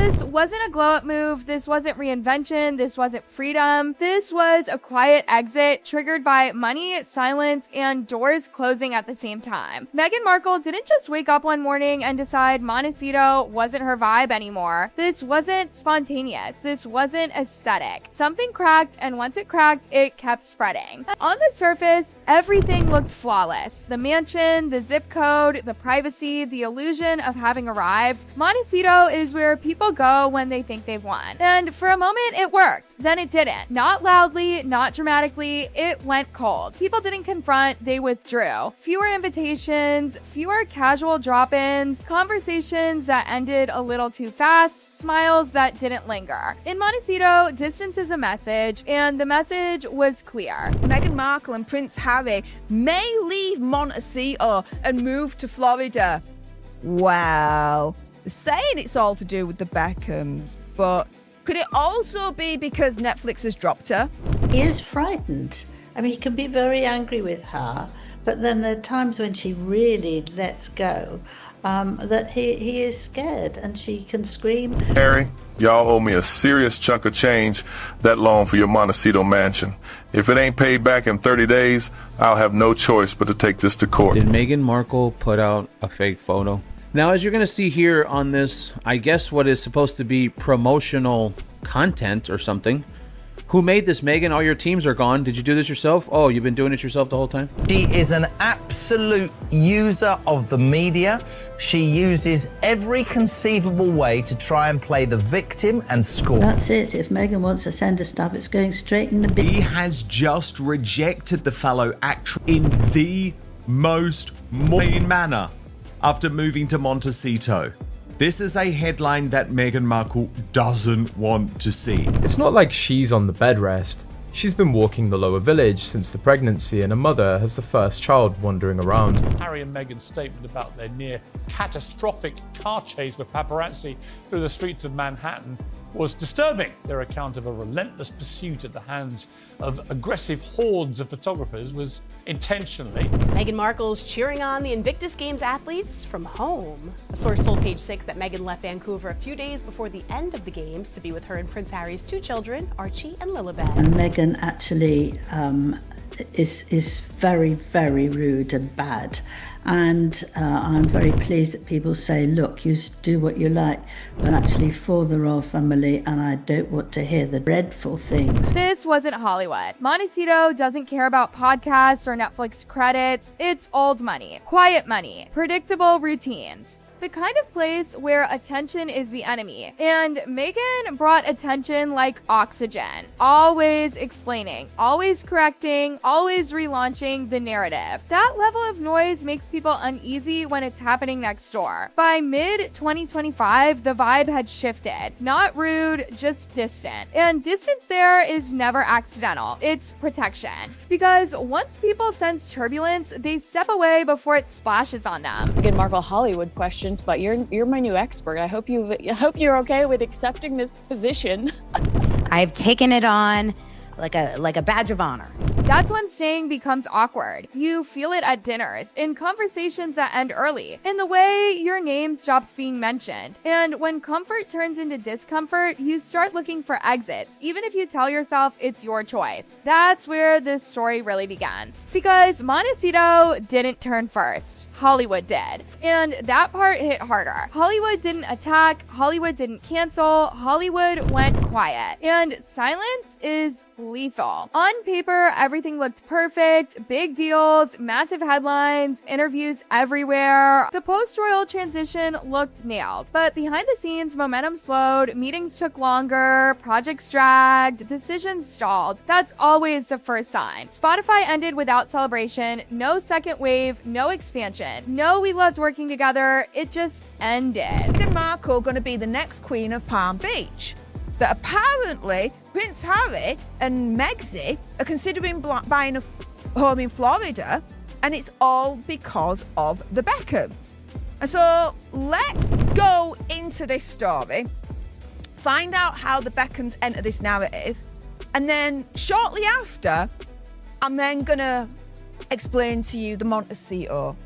This wasn't a glow-up move. This wasn't reinvention. This wasn't freedom. This was a quiet exit triggered by money, silence, and doors closing at the same time. Meghan Markle didn't just wake up one morning and decide Montecito wasn't her vibe anymore. This wasn't spontaneous. This wasn't aesthetic. Something cracked, and once it cracked, it kept spreading. On the surface, everything looked flawless. The mansion, the zip code, the privacy, the illusion of having arrived. Montecito is where people go when they think they've won. And for a moment, it worked. Then it didn't. Not loudly, not dramatically, it went cold. People didn't confront, they withdrew. Fewer invitations, fewer casual drop-ins, conversations that ended a little too fast, smiles that didn't linger. In Montecito, distance is a message, and the message was clear. Meghan Markle and Prince Harry may leave Montecito and move to Florida. Well, they're saying it's all to do with the Beckhams, but could it also be because Netflix has dropped her? He is frightened. I mean, he can be very angry with her, but then there are times when she really lets go, that he is scared and she can scream. Harry, y'all owe me a serious chunk of change, that loan for your Montecito mansion. If it ain't paid back in 30 days, I'll have no choice but to take this to court. Did Meghan Markle put out a fake photo? Now, as you're going to see here on this, I guess what is supposed to be promotional content or something. Who made this, Meghan? All your teams are gone. Did you do this yourself? Oh, you've been doing it yourself the whole time? She is an absolute user of the media. She uses every conceivable way to try and play the victim and score. That's it. If Meghan wants to send us stuff, it's going straight in the bin. He has just rejected the fellow actress in the most mean manner after moving to Montecito. This is a headline that Meghan Markle doesn't want to see. It's not like she's on the bed rest. She's been walking the lower village since the pregnancy, and a mother has the first child wandering around. Harry and Meghan's statement about their near catastrophic car chase with paparazzi through the streets of Manhattan was disturbing. Their account of a relentless pursuit at the hands of aggressive hordes of photographers was intentionally. Meghan Markle's cheering on the Invictus Games athletes from home. A source told Page Six that Meghan left Vancouver a few days before the end of the games to be with her and Prince Harry's two children, Archie and Lilibet. And Meghan actually is very, very rude and bad. And I'm very pleased that people say, look, you do what you like, but actually for the royal family, and I don't want to hear the dreadful things. This wasn't Hollywood. Montecito doesn't care about podcasts or Netflix credits. It's old money, quiet money, predictable routines. The kind of place where attention is the enemy. And Meghan brought attention like oxygen. Always explaining, always correcting, always relaunching the narrative. That level of noise makes people uneasy when it's happening next door. By mid-2025, the vibe had shifted. Not rude, just distant. And distance there is never accidental. It's protection. Because once people sense turbulence, they step away before it splashes on them. Meghan Markle Hollywood questions, but you're my new expert. I hope you're okay with accepting this position. I've taken it on like a badge of honor. That's when staying becomes awkward. You feel it at dinners, in conversations that end early, in the way your name stops being mentioned. And when comfort turns into discomfort, you start looking for exits, even if you tell yourself it's your choice. That's where this story really begins. Because Montecito didn't turn first. Hollywood did. And that part hit harder. Hollywood didn't attack, Hollywood didn't cancel, Hollywood went quiet. And silence is lethal. On paper, everything looked perfect, big deals, massive headlines, interviews everywhere. The post-royal transition looked nailed. But behind the scenes, momentum slowed, meetings took longer, projects dragged, decisions stalled. That's always the first sign. Spotify ended without celebration, no second wave, no expansion. No, we loved working together. It just ended. Meghan Markle going to be the next queen of Palm Beach. That apparently Prince Harry and Megxie are considering buying a home in Florida, and it's all because of the Beckhams. And so let's go into this story, find out how the Beckhams enter this narrative, and then shortly after, I'm then going to explain to you the Montecito.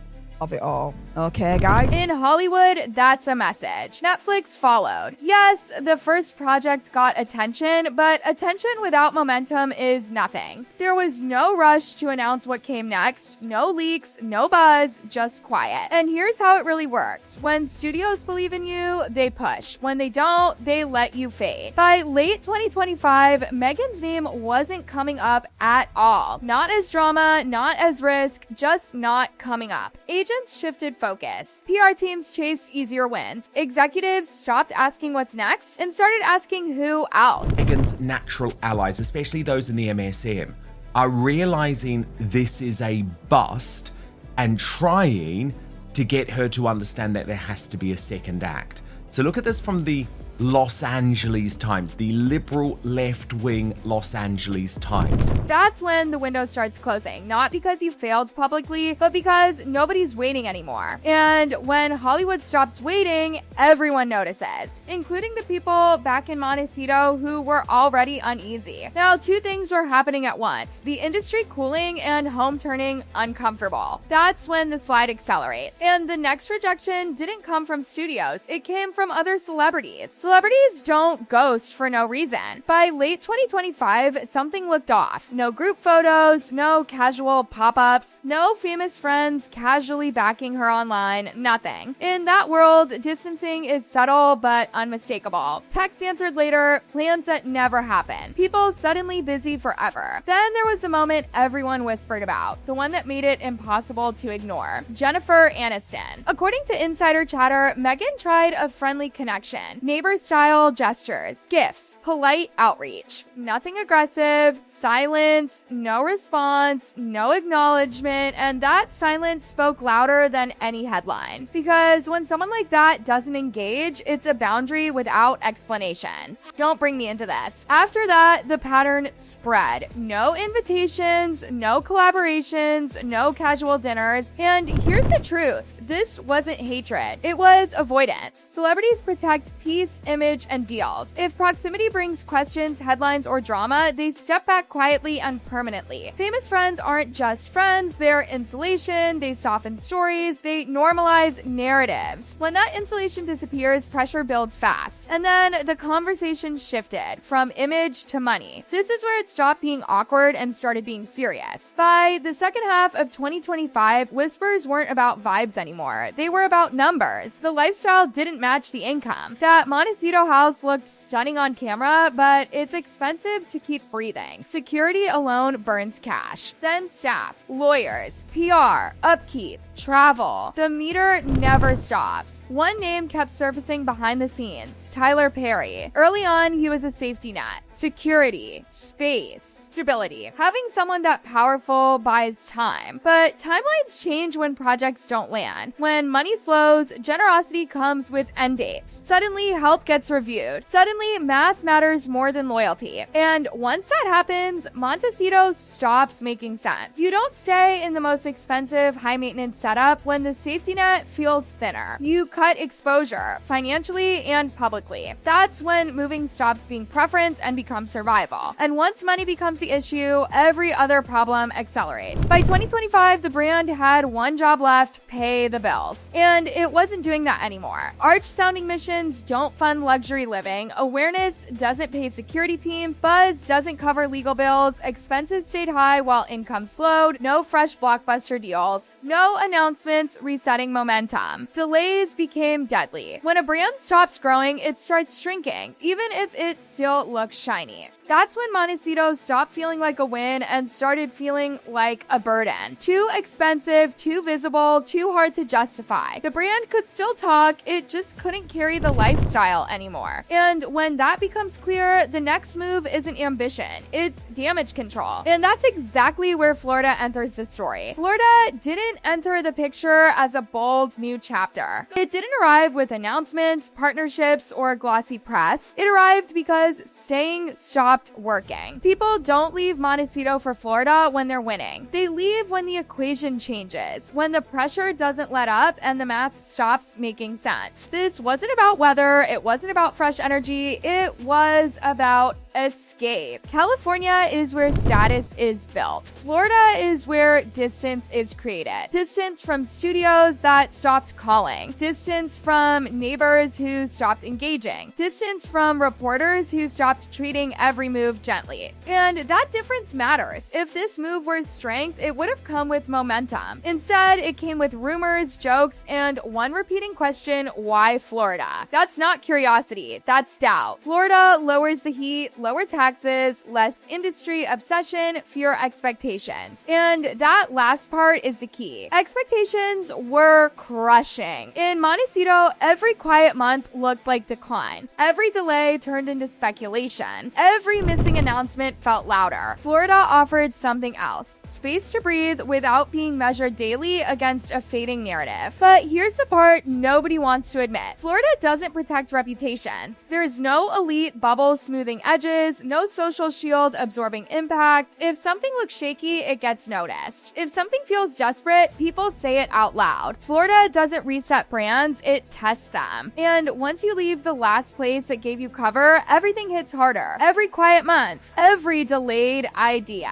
of it all. Okay, guys? In Hollywood, that's a message. Netflix followed. Yes, the first project got attention, but attention without momentum is nothing. There was no rush to announce what came next, no leaks, no buzz, just quiet. And here's how it really works. When studios believe in you, they push. When they don't, they let you fade. By late 2025, Meghan's name wasn't coming up at all. Not as drama, not as risk, just not coming up. Agents shifted focus. PR teams chased easier wins. Executives stopped asking what's next and started asking who else. Meghan's natural allies, especially those in the MSM, are realizing this is a bust and trying to get her to understand that there has to be a second act. So look at this from the Los Angeles Times, the liberal left-wing Los Angeles Times. That's when the window starts closing, not because you failed publicly, but because nobody's waiting anymore. And when Hollywood stops waiting, everyone notices, including the people back in Montecito who were already uneasy. Now, two things were happening at once: the industry cooling and home turning uncomfortable. That's when the slide accelerates. And the next rejection didn't come from studios, it came from other celebrities. Celebrities don't ghost for no reason. By late 2025, something looked off. No group photos, no casual pop-ups, no famous friends casually backing her online, nothing. In that world, distancing is subtle but unmistakable. Text answered later, plans that never happen. People suddenly busy forever. Then there was the moment everyone whispered about, the one that made it impossible to ignore: Jennifer Aniston. According to insider chatter, Meghan tried a friendly connection, neighbor-style gestures, gifts, polite outreach. Nothing aggressive, silence, no response, no acknowledgement, and that silence spoke louder than any headline. Because when someone like that doesn't engage, it's a boundary without explanation. Don't bring me into this. After that, the pattern spread. No invitations, no collaborations, no casual dinners, and here's the truth. This wasn't hatred. It was avoidance. Celebrities protect peace, image, and deals. If proximity brings questions, headlines, or drama, they step back quietly and permanently. Famous friends aren't just friends, they're insulation, they soften stories, they normalize narratives. When that insulation disappears, pressure builds fast. And then the conversation shifted from image to money. This is where it stopped being awkward and started being serious. By the second half of 2025, whispers weren't about vibes anymore. They were about numbers. The lifestyle didn't match the income. That Montecito house looked stunning on camera, but it's expensive to keep breathing. Security alone burns cash. Then staff, lawyers, PR, upkeep, travel. The meter never stops. One name kept surfacing behind the scenes: Tyler Perry. Early on, he was a safety net. Security, space, stability. Having someone that powerful buys time. But timelines change when projects don't land. When money slows, generosity comes with end dates. Suddenly, help gets reviewed. Suddenly, math matters more than loyalty. And once that happens, Montecito stops making sense. You don't stay in the most expensive, high-maintenance setup when the safety net feels thinner. You cut exposure, financially and publicly. That's when moving stops being preference and becomes survival. And once money becomes the issue, every other problem accelerates. By 2025, the brand had one job left: pay the bills. And it wasn't doing that anymore. Arch-sounding missions don't fund luxury living, awareness doesn't pay security teams, buzz doesn't cover legal bills, expenses stayed high while income slowed, no fresh blockbuster deals, no announcements resetting momentum. Delays became deadly. When a brand stops growing, it starts shrinking, even if it still looks shiny. That's when Montecito stopped feeling like a win and started feeling like a burden. Too expensive, too visible, too hard to justify. The brand could still talk, it just couldn't carry the lifestyle anymore. And when that becomes clear, the next move isn't ambition, it's damage control. And that's exactly where Florida enters the story. Florida didn't enter the picture as a bold new chapter. It didn't arrive with announcements, partnerships, or glossy press. It arrived because staying stopped working. People don't leave Montecito for Florida when they're winning. They leave when the equation changes, when the pressure doesn't let up and the math stops making sense. This wasn't about weather, it wasn't about fresh energy, it was about escape. California is where status is built. Florida is where distance is created. Distance from studios that stopped calling. Distance from neighbors who stopped engaging. Distance from reporters who stopped treating every move gently. And that difference matters. If this move were strength, it would have come with momentum. Instead, it came with rumors, jokes, and one repeating question: why Florida? That's not curiosity, that's doubt. Florida lowers the heat, lower taxes, less industry obsession, fewer expectations. And that last part is the key. Expectations were crushing. In Montecito, every quiet month looked like decline. Every delay turned into speculation. Every missing announcement felt louder. Florida offered something else: space to breathe without being measured daily against a fading narrative. But here's the part nobody wants to admit. Florida doesn't protect reputations. There's no elite bubble smoothing edges, no social shield absorbing impact. If something looks shaky, it gets noticed. If something feels desperate, people say it out loud. Florida doesn't reset brands, it tests them. And once you leave the last place that gave you cover, everything hits harder. Every quiet month, every delayed idea,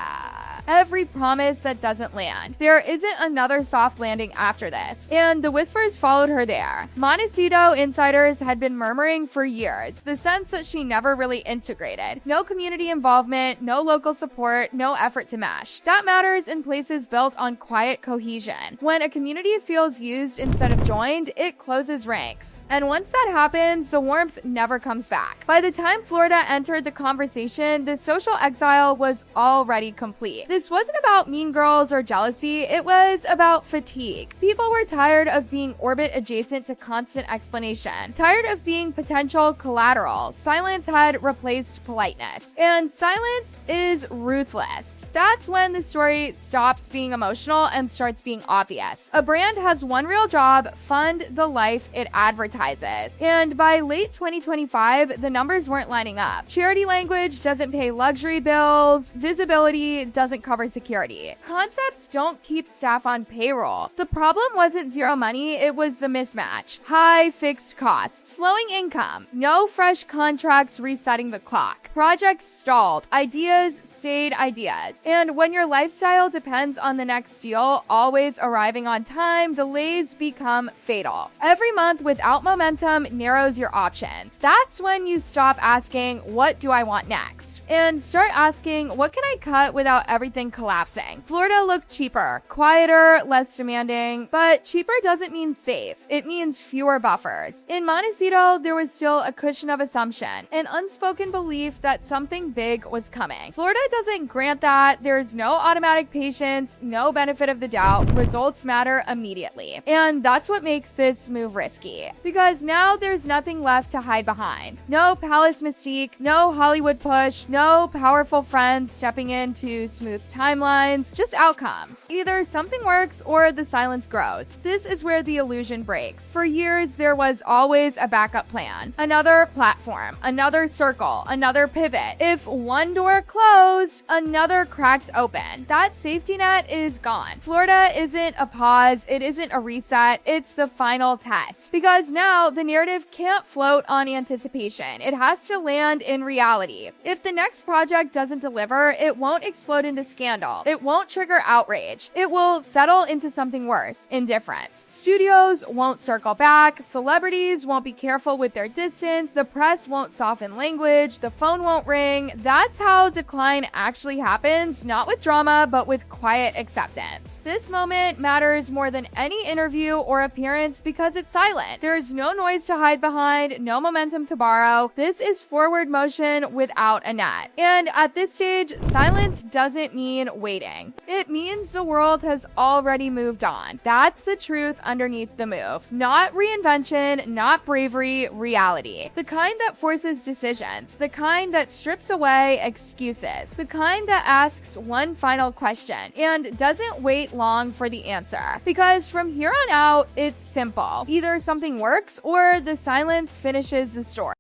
every promise that doesn't land. There isn't another soft landing after this, and the whispers followed her there. Montecito insiders had been murmuring for years, the sense that she never really integrated. No community involvement, no local support, no effort to mesh. That matters in places built on quiet cohesion. When a community feels used instead of joined, it closes ranks. And once that happens, the warmth never comes back. By the time Florida entered the conversation, the social exile was already complete. This wasn't about mean girls or jealousy, it was about fatigue. People were tired of being orbit adjacent to constant explanation, tired of being potential collateral. Silence had replaced politeness, and silence is ruthless. That's when the story stops being emotional and starts being obvious. A brand has one real job: fund the life it advertises. And by late 2025, the numbers weren't lining up. Charity language doesn't pay luxury bills, visibility doesn't cover security. Concepts don't keep staff on payroll. The problem wasn't zero money, it was the mismatch. High fixed costs, slowing income, no fresh contracts resetting the clock. Projects stalled, ideas stayed ideas. And when your lifestyle depends on the next deal always arriving on time, delays become fatal. Every month without momentum narrows your options. That's when you stop asking, what do I want next? And start asking, what can I cut without everything collapsing? Florida looked cheaper, quieter, less demanding, but cheaper doesn't mean safe. It means fewer buffers. In Montecito, there was still a cushion of assumption, an unspoken belief that something big was coming. Florida doesn't grant that. There's no automatic patience, no benefit of the doubt. Results matter immediately. And that's what makes this move risky. Because now there's nothing left to hide behind. No palace mystique, no Hollywood push, no powerful friends stepping in to smooth timelines, just outcomes. Either something works or the silence grows. This is where the illusion breaks. For years, there was always a backup plan. Another platform, another circle, another pivot. If one door closed, another cracked open. That safety net is gone. Florida isn't a pause, it isn't a reset, it's the final test. Because now the narrative can't float on anticipation. It has to land in reality. If the next project doesn't deliver, it won't explode into scandal. It won't trigger outrage. It will settle into something worse: indifference. Studios won't circle back. Celebrities won't be careful with their distance. The press won't soften language. The phone won't ring. That's how decline actually happens, not with drama, but with quiet acceptance. This moment matters more than any interview or appearance because it's silent. There's no noise to hide behind, no momentum to borrow. This is forward motion without a net. And at this stage, silence doesn't mean waiting. It means the world has already moved on. That's the truth underneath the move. Not reinvention, not bravery, reality. The kind that forces decisions. The kind that strips away excuses. The kind that asks one final question and doesn't wait long for the answer. Because from here on out, it's simple. Either something works or the silence finishes the story.